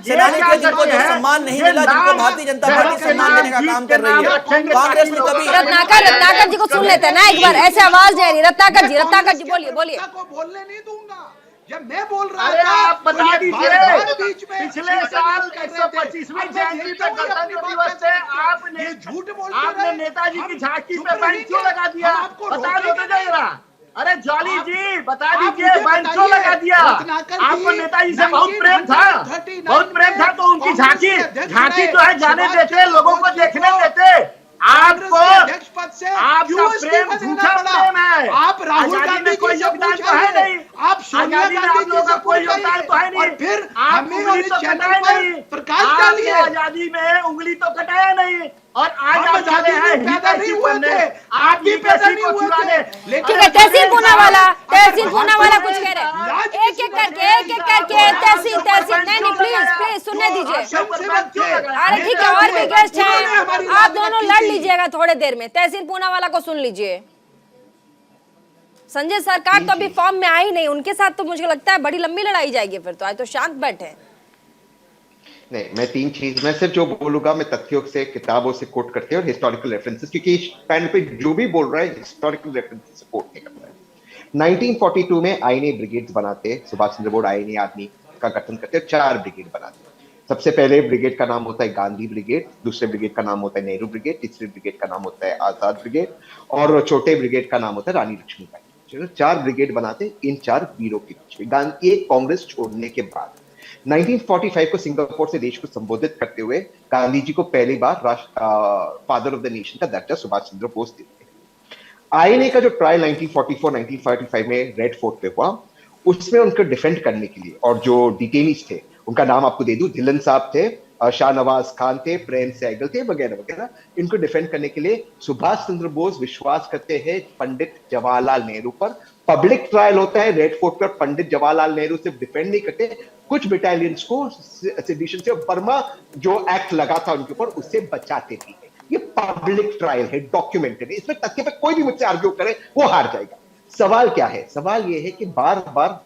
सेनानी थे जिनको जो सम्मान नहीं मिला, जिनको भारतीय जनता पार्टी सम्मान देने का काम कर रही है, कांग्रेस ने कभी। रत्नाकर जी को सुन लेते हैं ना एक बार, ऐसे आवाज नहीं आ रही। रत्नाकर जी बोलिए। को बोलने नहीं दूंगा। जब मैं बोल रहा अरे था, आप बता दीजिए, बीच में पिछले साल 125वीं जयंती पे गणतंत्र दिवस से आपने झूठ बोल, आपने नेताजी की झांकी पे बैन क्यों लगा दिया? बता दो तो जरा। अरे जॉली जी बता दीजिए, बैन क्यों लगा दिया? आपको नेताजी से बहुत प्रेम था, तो उनकी झांकी तो है, जाने देते, लोगों को देखने देते। आपको अध्यक्ष पद से आपका प्रेम झूठा प्रेम है। आप राहुल गांधी कोई योगदान तो है नहीं, आप सोनिया गांधी जी का कोई योगदान तो है नहीं, और फिर हमें और इस चैनल पर प्रकाश डालिए। आजादी में उंगली तो कटाया नहीं, और आज आप आजादी में पैदा नहीं हुए थे, आप भी पैदा नहीं हुए थे। ठीक है, तहसील पूनावाला कुछ कह रहे हैं, एक एक करके तहसील नहीं, प्लीज सुनने दीजिए। अरे ठीक है, और भी गेस्ट हैं, आप दोनों लड़ लीजिएगा थोड़ी देर में। तहसील पूनावाला को सुन लीजिए। संजय सरकार तो अभी फॉर्म में आई नहीं, उनके साथ तो मुझे लगता है बड़ी लंबी लड़ाई जाएगी फिर तो। आज तो शांत बैठे। नहीं, मैं तीन चीज, मैं सिर्फ जो बोलूंगा मैं तथ्यों से, किताबों से कोट करते हैं और हिस्टोरिकल रेफरेंसेस, क्योंकि इस पैनल पे जो भी बोल रहा है हिस्टोरिकल रेफरेंसेस से कोट नहीं करता है। 1942 में आईएनए ब्रिगेड्स बनाते, सुभाष चंद्र बोस आईएनए आर्मी का गठन करते, 4 ब्रिगेड बनाते। सबसे पहले ब्रिगेड का नाम होता है गांधी ब्रिगेड, दूसरे ब्रिगेड का नाम होता है नेहरू ब्रिगेड, तीसरे ब्रिगेड का नाम होता है आजाद ब्रिगेड, और छोटे ब्रिगेड का नाम होता है रानी लक्ष्मीबाई। चलो 4 ब्रिगेड बनाते इन 4 वीरों के पीछे। गांधी कांग्रेस छोड़ने के बाद 1945 को सिंगापुर से देश को संबोधित करते हुए गांधी जी को पहली बार फादर ऑफ द नेशन का दर्जा सुभाष चंद्र बोस देते हैं। आईएनए का जो ट्रायल 1944-1945 में रेड फोर्ट पे हुआ, उसमें उनको डिफेंड करने के लिए, और जो डिटेनीज थे उनका नाम आपको दे दूं, धिल्लन साहब थे, शाहनवाज खान थे, प्रेम सहगल थे, वगैरह वगैरह। इनको डिफेंड करने के लिए सुभाष चंद्र बोस विश्वास करते हैं पंडित जवाहरलाल नेहरू पर। पब्लिक ट्रायल होता है रेड फोर्ट पर, पंडित जवाहरलाल नेहरू सिर्फ डिफेंड नहीं करते, कुछ बटालियंस को सेडिशन से, बर्मा जो एक्ट लगा था उनके ऊपर, उससे बचाते भी है। ये पब्लिक ट्रायल है, डॉक्यूमेंटेड है, इसमें तथ्य पे कोई भी मुझसे आर्ग्यू करे वो हार जाएगा। सवाल क्या है? सवाल ये है कि बार बार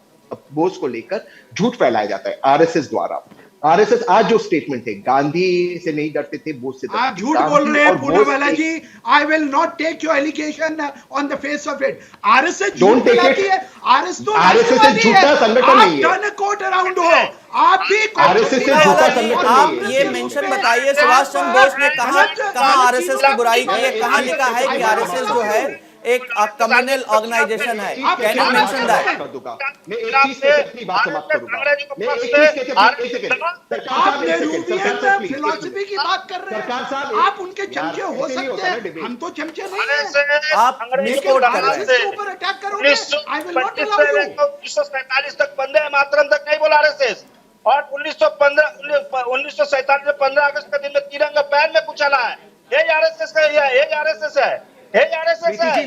बोस को लेकर झूठ फैलाया जाता है आरएसएस द्वारा। आरएसएस आज जो स्टेटमेंट है, गांधी से नहीं डरते थे, बोस से डरते थे। आप झूठ बोल रहे हैं Poonawalla ji. I will not take your allegation on the face of it. RSS झूठ फैलाती है। आरएसएस झूठा संगठन नहीं है। टर्न कोट अराउंड हो, आप भी आरएसएस से झूठा संगठन आप नहीं है। ये मेंशन बताइए, सुभाष चंद्र बोस ने कहा आरएसएस की बुराई की है, कहां लिखा है कि आरएसएस जो है एक कम्युनल ऑर्गेनाइजेशन है? Can you mention that? मैं एक चीज से अपनी बात समाप्त करूंगा। मैं एक चीज से आप नेहरूवियन फिलॉसफी की बात कर रहे हैं। आप उनके चमचे हो सकते हैं, हम तो चमचे नहीं हैं। आप मिसकोट कर रहे हैं। के ऊपर अटैक करोगे, आई विल नॉट अलाउ यू। 1947 तक वंदे मातरम तक नहीं बोला आरएसएस, और 1947 में 15 अगस्त का दिन में तिरंगा पैर में कुचला है। ये आरएसएस का, ये आरएसएस है, ये आरएसएस है।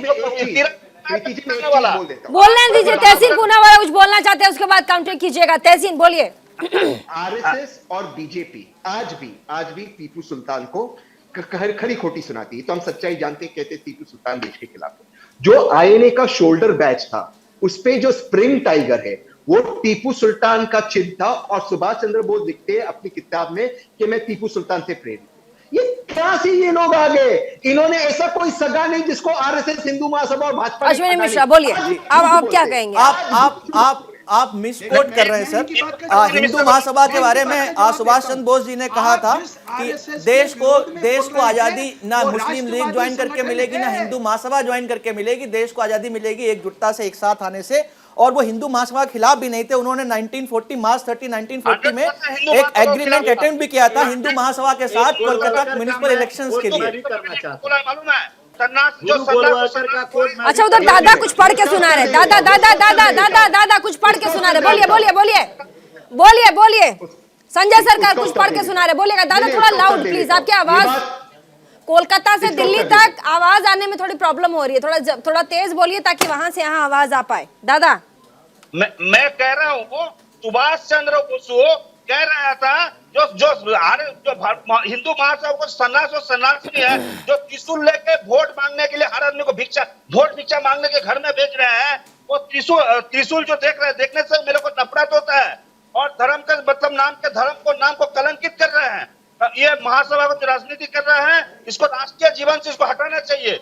बोलने दीजिए, तहसीन पूनावाला कुछ बोलना चाहते हैं, उसके बाद काउंटर कीजिएगा। तहसीन बोलिए। आरएसएस और बीजेपी आज भी टीपू सुल्तान को खरी खोटी सुनाती है। तो हम सच्चाई जानते कहते टीपू सुल्तान देश के खिलाफ है। जो आईएनए का शोल्डर बैच था, उस पे जो स्प्रिंग टाइगर है वो टीपू सुल्तान का चिन्ह था, और सुभाष चंद्र बोस लिखते हैं अपनी किताब में कि मैं टीपू सुल्तान से प्रेरित। ये क्या से ये लोग आ गए? इन्होंने ऐसा कोई सगा नहीं जिसको आरएसएस, हिंदू महासभा और भाजपा। अश्विनी मिश्रा बोलिए, अब आप क्या कहेंगे? आप मिसकोट कर रहे हैं सर। हिंदू महासभा के बारे में सुभाष चंद्र बोस जी ने कहा था कि देश को आजादी ना मुस्लिम लीग ज्वाइन करके मिलेगी, ना हिंदू महासभा ज्वाइन करके मिलेगी। देश को आजादी मिलेगी एकजुटता से, एक साथ आने से। और वो हिंदू महासभा के खिलाफ भी नहीं थे। उन्होंने 1940 मार्च 30 1940 में एक एग्रीमेंट अटेम्प्ट भी किया था हिंदू महासभा के साथ कोलकाता म्युनिसिपल इलेक्शंस के लिए। अच्छा, उधर दादा कुछ पढ़ के सुना रहे। दादा कुछ पढ़ के सुना रहे। बोलिए। संजय सरकार कुछ पढ़ के सुना रहे, बोलिएगा। दादा थोड़ा लाउड प्लीज, आपकी आवाज कोलकाता से दिल्ली तक आवाज आने में थोड़ी प्रॉब्लम हो रही है। थोड़ा तेज बोलिए ताकि वहां से यहाँ आवाज आ पाए। दादा मैं कह रहा हूँ, सुभाष चंद्र बोस कह रहा था जो हिंदू महासभा को सन्यासी है, जो त्रिशूल लेके वोट मांगने के लिए हर आदमी को वोट भिक्षा मांगने के घर में भेज रहे हैं, वो त्रिशूल जो देखने से मेरे को नफरत होता है। और धर्म का मतलब नाम को कलंकित कर रहे हैं। ये महासभा को राजनीति कर रहे हैं, इसको राष्ट्रीय जीवन से इसको हटाना चाहिए।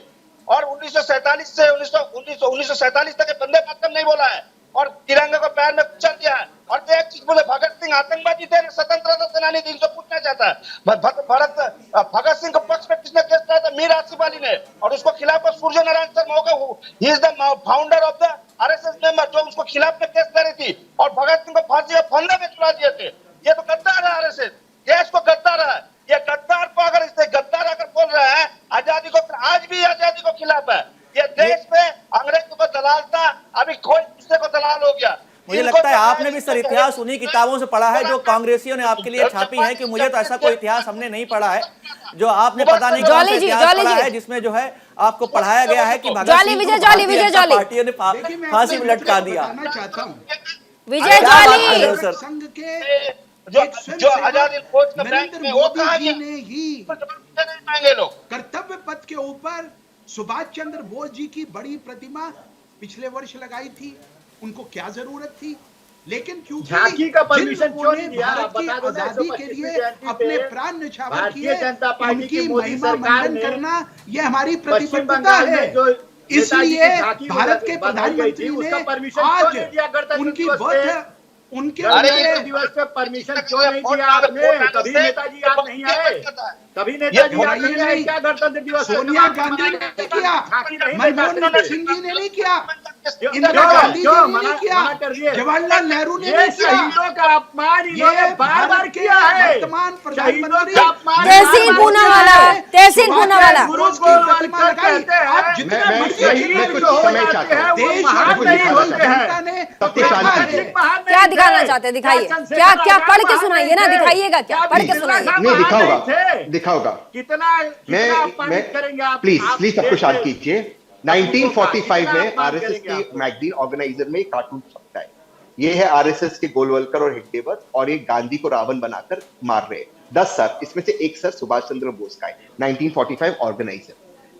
और 1947 से 1947 तक वंदे मातरम नहीं बोला है, और तिरंगे को पैर में कुचल दिया है। और तो एक चीज बोले, भगत सिंह आतंकवादी थे, स्वतंत्रता सेनानी थी, इनसे पूछना चाहता है भगत सिंह के पक्ष में किसने केस किया था? मीर आसिफ अली ने। और उसको खिलाफ Surya Narayan Sharma he is the founder of the RSS member, जो उसको खिलाफ में केस कर रही थी, और भगत सिंह को फांसी के फंदे में चुरा दिए थे। ये तो गद्दार है आरएसएस, देश को गद्दार है। ये गद्दार को अगर इससे गद्दार अगर बोल रहे हैं आजादी को, आज भी आजादी को खिलाफ है। ये देश में अंग्रेजों को दलाल था, अभी कोई दूसरे को दलाल हो गया। मुझे लगता है आपने भी सर इतिहास उन्हीं किताबों से पढ़ा है जो कांग्रेसियों ने आपके लिए छापी है, कि मुझे तो ऐसा कोई इतिहास हमने नहीं पढ़ा है जो आपने पता नहीं कौन सा इतिहास पढ़ा है जिसमें जो है आपको पढ़ाया गया है कि भगत सिंह पार्टियों ने फांसी में लटका दिया। विजय जॉली संघ के जो आजादी खोज का बैंक में वो कहा गया कर्तव्य पथ के ऊपर सुभाष चंद्र बोस जी की बड़ी प्रतिमा पिछले वर्ष लगाई थी। उनको क्या जरूरत थी? लेकिन क्योंकि झांकी का परमिशन क्यों नहीं दिया? भारत की आजादी के लिए अपने प्राण न्यौछावर किए, जनता पार्टी उनकी की मोदी महिमा सरकार मंडन ने करना ये हमारी पश्चिम प्रतिबद्धता बंगाल है। में जो इसलिए भारत के बनाई गई थी, प्रधानमंत्री उसका ने परमिशन आज क्यों नहीं दिया? गणतंत्र उनकी दिवस पे उनके गणतंत्र दिवस पे परमिशन क्यों नहीं दिया आपने? कभी नेताजी याद नहीं आए? कभी नेताजी याद नहीं आए क्या गणतंत्र दिवस? सोनिया गांधी ने नहीं किया, मनमोहन सिंह जी ने नहीं किया, इंदिरा गांधी जी ने नहीं किया, जवाहरलाल नेहरू ने नहीं किया। शहीदों का अपमान इन्होंने बार-बार किया है। वर्तमान प्रधानमंत्री तहसीन पूनावाला मैं कुछ समय चाहता हूं। क्या दिखाना चाहते हैं? दिखाइए। क्या पढ़ के सुनाइए ना, दिखाइएगा। क्या पढ़ के सुनाइए? नहीं, दिखाऊंगा। कितना अपमानित करेंगे आप? प्लीज सबको शांत कीजिए। 1945 में आरएसएस के मैगजीन ऑर्गेनाइजर में कार्टून छपता है। ये है आरएसएस के गोलवलकर और हेगडेवर, और ये गांधी को रावण बनाकर मार रहे हैं। 10 सर, इसमें से एक सर सुभाष चंद्र बोस का है, 1945 ऑर्गेनाइजर।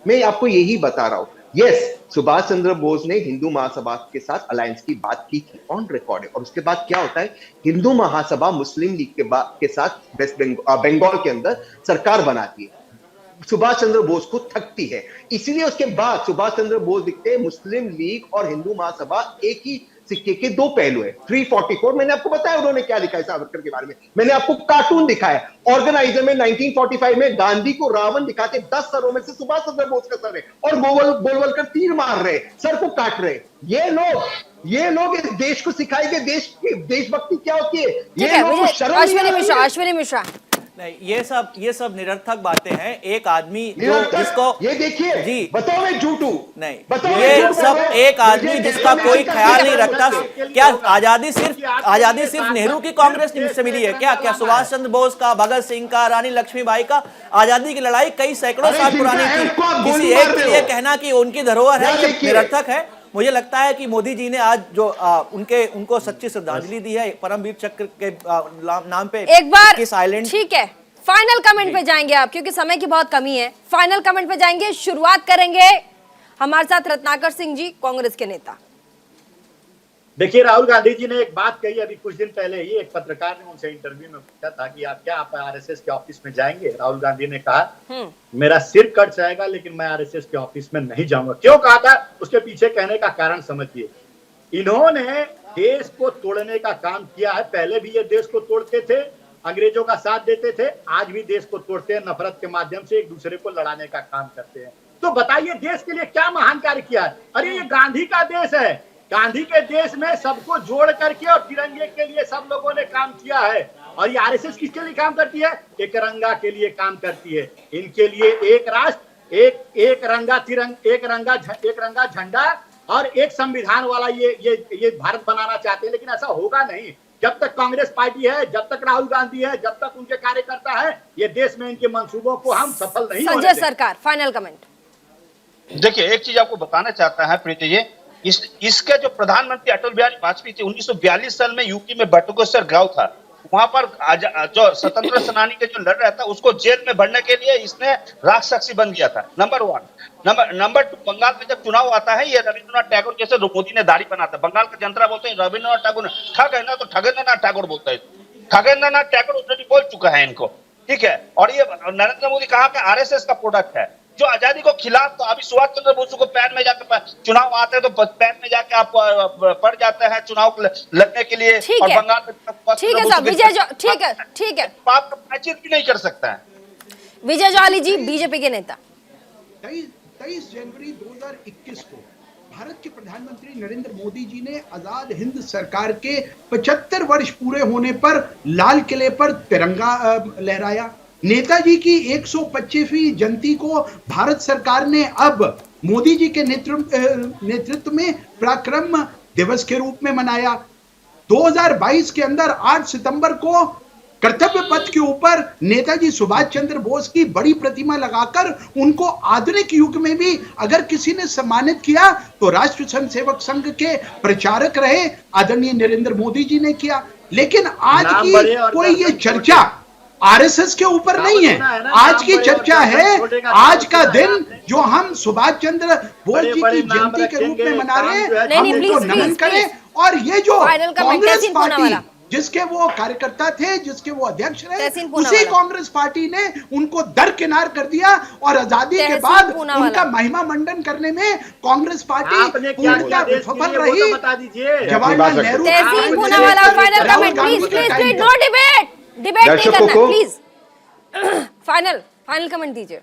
मैं आपको यही बता रहा हूं। यस, सुभाष चंद्र बोस ने हिंदू महासभा के साथ अलायंस की बात की थी, ऑन रिकॉर्ड है। और उसके बाद क्या होता है, हिंदू महासभा मुस्लिम लीग के साथ वेस्ट बंगाल के अंदर सरकार बनाती है। सुभाष चंद्र बोस को थकती है, इसलिए उसके बाद सुभाष चंद्र बोस दिखते हैं मुस्लिम लीग और हिंदू महासभा एक ही सिक्के के दो पहलू है। 344 मैंने आपको बताया उन्होंने क्या लिखा है सावरकर के बारे में, मैंने आपको कार्टून दिखाया। ऑर्गेनाइजर में 1945 में गांधी को रावण दिखाते, 10 सरों में से सुभाष चंद्र बोस का सर है, और गोलवलकर तीर मार रहे, सर को काट रहे। ये लोग इस देश को सिखाएंगे देशभक्ति क्या होती है। ये लोग अश्विनी मिश्रा नहीं, ये सब निरर्थक बातें हैं। एक आदमी जो निरर्थक? जिसको ये देखिए जी बताओ मैं झूठ हूं नहीं, बताओ ये मैं झूठ सब हूं? एक आदमी मुझे जिसका देखो, कोई मैं ख्याल नहीं रखता। क्या आजादी आपके सिर्फ नेहरू की कांग्रेस से मिली है क्या? क्या सुभाष चंद्र बोस का, भगत सिंह का, रानी लक्ष्मीबाई का आजादी की लड़ाई कई सैकड़ों अरे साल जिनका पुरानी है, थी। उसको आप किसी गोली एक मार के रहे लिए हो। कहना कि उनकी धरोहर है यह ये देखिए। निरर्थक है। मुझे लगता है कि मोदी जी ने आज जो उनको सच्ची श्रद्धांजलि दी है परमवीर चक्र के नाम पे एक बार कि साइलेंट। ठीक है, फाइनल कमेंट पे जाएंगे आप, क्योंकि समय की बहुत कमी है। फाइनल कमेंट पे जाएंगे, शुरुआत करेंगे हमारे साथ रत्नाकर सिंह जी, कांग्रेस के नेता। देखिए, राहुल गांधी जी ने एक बात कही अभी कुछ दिन पहले ही, एक पत्रकार ने उनसे इंटरव्यू में पूछा था कि आप आरएसएस के ऑफिस में जाएंगे? राहुल गांधी ने कहा मेरा सिर कट जाएगा लेकिन मैं आरएसएस के ऑफिस में नहीं जाऊंगा। क्यों कहा था? उसके पीछे कहने का कारण समझिए। इन्होंने देश को तोड़ने का काम किया है। पहले भी ये देश को तोड़ते थे, अंग्रेजों का साथ देते थे, आज भी देश को तोड़ते हैं, नफरत के माध्यम से एक दूसरे को लड़ाने का काम करते हैं। तो बताइए देश के लिए क्या महान कार्य किया है? अरे ये गांधी का देश है। गांधी के देश में सबको जोड़ करके और तिरंगे के लिए सब लोगों ने काम किया है। और ये आरएसएस किसके लिए काम करती है? एक रंगा के लिए काम करती है। इनके लिए एक राष्ट्र, एक रंगा झंडा और एक संविधान वाला ये भारत बनाना चाहते हैं, लेकिन ऐसा होगा नहीं। जब तक कांग्रेस पार्टी है, जब तक राहुल गांधी है, जब तक उनके कार्यकर्ता है, ये देश में इनके मंसूबों को हम सफल नहीं होने संजय देंगे। सरकार, फाइनल कमेंट। देखिए, एक चीज आपको बताना चाहता है प्रीति जी, इसके जो प्रधानमंत्री अटल बिहारी वाजपेयी थे, 1942 साल में यूपी में बटुकेश्वर गांव था, वहां पर जो स्वतंत्र सेनानी के जो लड़ रहा था उसको जेल में भरने के लिए इसने राजसाक्षी बन गया था। नंबर 1। नंबर 2, बंगाल में जब चुनाव आता है, ये रविंद्रनाथ टैगोर जैसे मोदी ने दाढ़ी बनाता है। बंगाल का जनता बोलते हैं रविंद्रनाथ टैगोर ठग है ना, तो ठगेंद्रनाथ टैगोर बोलता है। ठगेंद्रनाथ टैगोर ऑलरेडी बोल चुका है इनको, ठीक है। और ये नरेंद्र मोदी कहा कि आरएसएस का प्रोडक्ट है जो आजादी को खिलाफ। तो अभी सुभाष चंद्र बोस को पैन में जाकर चुनाव आते हैं तो पैन में जाके आप पड़ जाते हैं चुनाव लड़ने के लिए। ठीक और है, बंगाल में ठीक है साहब, ठीक है आप बातचीत भी नहीं कर सकता है। विजय जॉली जी, बीजेपी के नेता। 23 जनवरी 2021 को भारत के प्रधानमंत्री नरेंद्र मोदी जी ने आजाद हिंद सरकार के 75 वर्ष पूरे होने पर लाल किले पर तिरंगा लहराया। नेताजी की 125वीं जयंती को भारत सरकार ने अब मोदी जी के नेतृत्व में पराक्रम दिवस के रूप में मनाया। 2022 के अंदर 8 सितंबर को कर्तव्य पथ के ऊपर नेताजी सुभाष चंद्र बोस की बड़ी प्रतिमा लगाकर उनको आधुनिक युग में भी अगर किसी ने सम्मानित किया तो राष्ट्र स्वयंसेवक संघ के प्रचारक रहे आदरणीय नरेंद्र मोदी जी ने किया। लेकिन आज की कोई ये चर्चा आरएसएस के ऊपर नहीं है। आज की चर्चा है आज का दिन जो हम सुभाष चंद्र बोस जी की जयंती के रूप में मना रहे हैं, हम उनको नमन करें। और ये जो कांग्रेस पार्टी जिसके वो कार्यकर्ता थे, जिसके वो अध्यक्ष रहे, उसी कांग्रेस पार्टी ने उनको दरकिनार कर दिया और आजादी के बाद उनका महिमा मंडन करने में कांग्रेस पार्टी पूर्णतः विफल रही। बता दीजिए जवाहरलाल नेहरू फाइनल कमेंट दीजिए।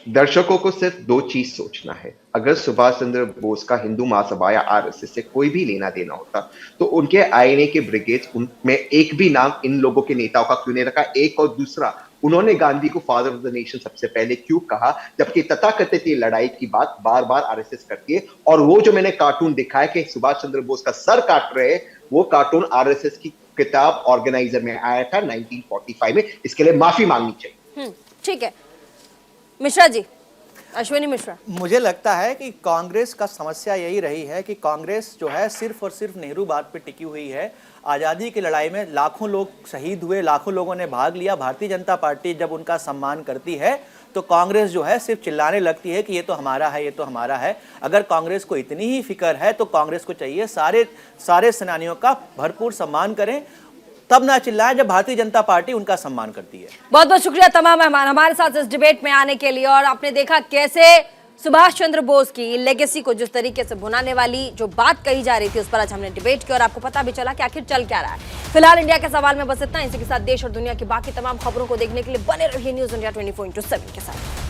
दर्शकों को सिर्फ 2 चीज सोचना है। अगर सुभाष चंद्र बोस का हिंदू महासभा या आरएसएस से कोई भी लेना देना होता तो उनके आईएनए के ब्रिगेड उनमें एक भी नाम इन लोगों के नेताओं का क्यों नहीं रखा? एक और दूसरा, उन्होंने गांधी को फादर ऑफ द नेशन सबसे पहले क्यों कहा, जबकि तथाकथित लड़ाई की बात बार बार आरएसएस करती है। और वो जो मैंने कार्टून दिखाया कि सुभाष चंद्र बोस का सर काट रहे, वो कार्टून आरएसएस की किताब ऑर्गेनाइजर में आया था 1945 में। इसके लिए माफी मांगनी चाहिए। ठीक है, मिश्रा जी, अश्विनी मिश्रा। मुझे लगता है कि कांग्रेस का समस्या यही रही है कि कांग्रेस जो है सिर्फ और सिर्फ नेहरू बात पे टिकी हुई है। आज़ादी की लड़ाई में लाखों लोग शहीद हुए, लाखों लोगों ने भाग लिया। भारतीय जनता पार्टी जब उनका सम्मान करती है तो कांग्रेस जो है सिर्फ चिल्लाने लगती है कि ये तो हमारा है, ये तो हमारा है। अगर कांग्रेस को इतनी ही फिक्र है तो कांग्रेस को चाहिए सारे सेनानियों का भरपूर सम्मान करें, तब ना चिल्लाएं जब भारतीय जनता पार्टी उनका सम्मान करती है। बहुत बहुत शुक्रिया तमाम मेहमान हमारे साथ इस डिबेट में आने के लिए। और आपने देखा कैसे सुभाष चंद्र बोस की लेगेसी को जिस तरीके से भुनाने वाली जो बात कही जा रही थी उस पर आज हमने डिबेट किया और आपको पता भी चला कि आखिर चल क्या रहा है। फिलहाल इंडिया के सवाल में बस इतना। इसी के साथ देश और दुनिया की बाकी तमाम खबरों को देखने के लिए बने रहिए न्यूज़ इंडिया 24/7 के साथ।